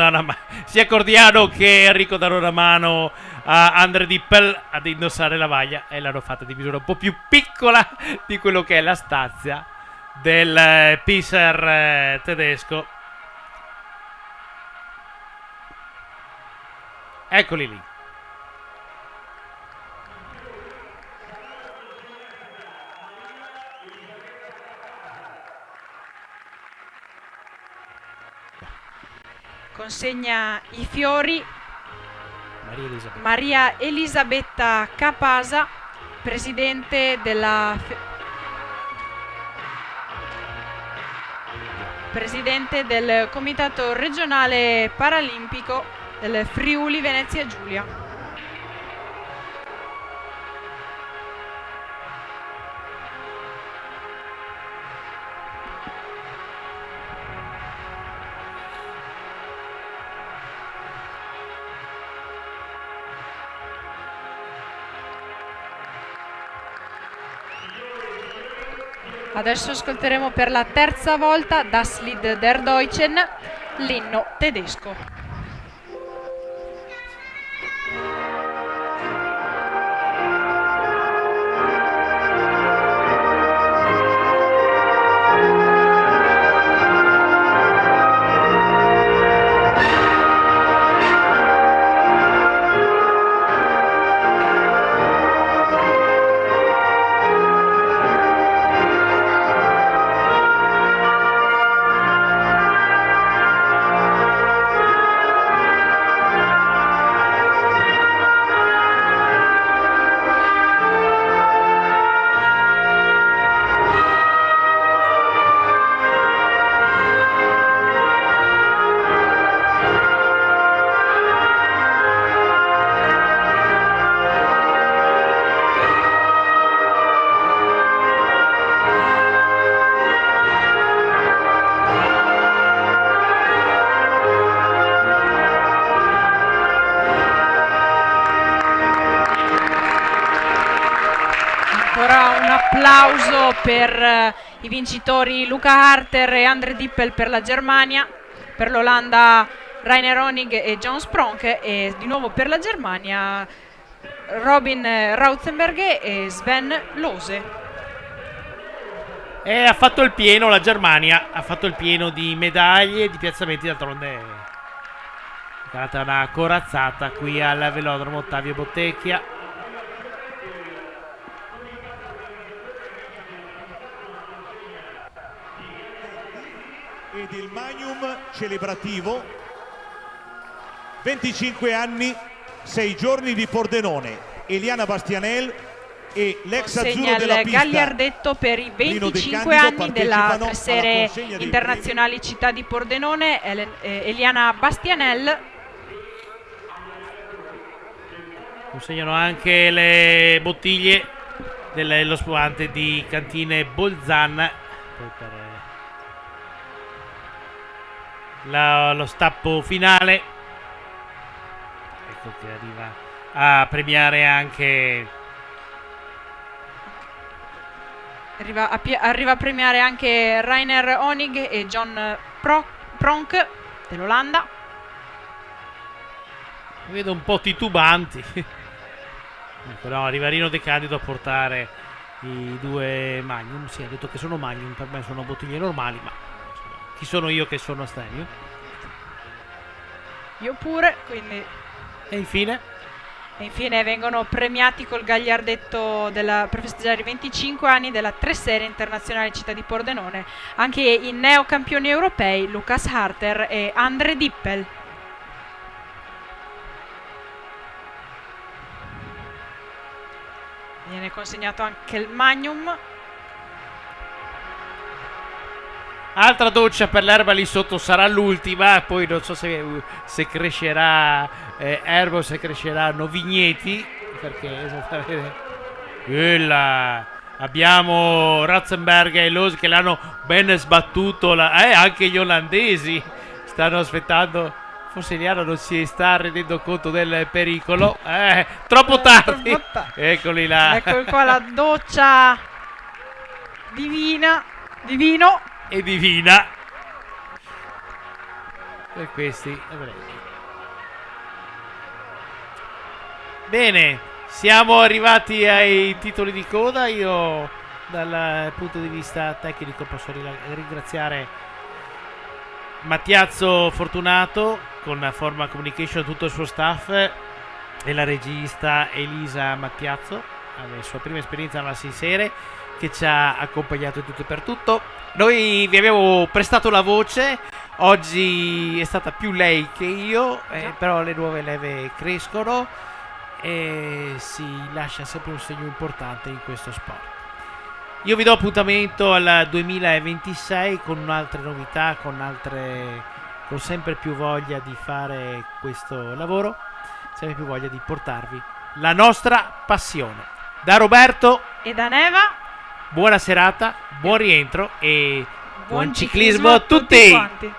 sia Cordiano che Enrico danno una mano a Andre Dippel ad indossare la maglia, e l'hanno fatta di misura un po' più piccola di quello che è la stazza del Pisser tedesco. Eccoli lì. Consegna i fiori Maria Elisabetta Capasa, presidente del Comitato Regionale Paralimpico del Friuli Venezia Giulia. Adesso ascolteremo per la terza volta Das Lied der Deutschen, l'inno tedesco. Applauso per i vincitori Luca Harter e Andre Dippel per la Germania, per l'Olanda Rainer Honig e Jos Pronk, e di nuovo per la Germania Robin Rauzenberg e Sven Lose. E ha fatto il pieno la Germania, ha fatto il pieno di medaglie e di piazzamenti, d'altronde è stata una corazzata qui al velodromo Ottavio Bottecchia. ed il magnum celebrativo 25 anni 6 giorni di Pordenone, Eliana Bastianel e l'ex azzurro della pista gagliardetto per i 25 anni della serie internazionali Città di Pordenone, Eliana Bastianel. Consegnano anche le bottiglie dello spumante di Cantine Bolzan per lo stappo finale. Ecco che arriva a premiare anche arriva a premiare anche Rainer Honig e John Pronk dell'Olanda. Mi vedo un po' titubanti. No, arriva Rino De Candido a portare i due Magnum. Sì, ha detto che sono Magnum, per me sono bottiglie normali, ma chi sono io che sono astemio? Io pure, quindi. E infine vengono premiati col gagliardetto per festeggiare i 25 anni della 3 serie internazionale Città di Pordenone anche i neocampioni europei Lukas Harter e Andre Dippel. Viene consegnato anche il Magnum. Altra doccia per l'erba lì sotto, sarà l'ultima. Poi non so se crescerà erba o se cresceranno vigneti, perché esattamente abbiamo Ratzenberger e Loos che l'hanno ben sbattuto. Anche gli olandesi stanno aspettando. Forse Eliana non si sta rendendo conto del pericolo. Troppo tardi. Eccoli là. Ecco qua la doccia divino e divina per questi. Bene, siamo arrivati ai titoli di coda. Io dal punto di vista tecnico posso ringraziare Mattiazzo Fortunato con Forma Communication, tutto il suo staff, e la regista Elisa Mattiazzo, alla sua prima esperienza alla Sinsere, che ci ha accompagnato in tutto e per tutto. Noi vi abbiamo prestato la voce, oggi è stata più lei che io, però le nuove leve crescono e si lascia sempre un segno importante in questo sport. Io vi do appuntamento al 2026 con altre novità, con sempre più voglia di fare questo lavoro, sempre più voglia di portarvi la nostra passione. Da Roberto e da Neva, buona serata, buon rientro e buon ciclismo a tutti quanti.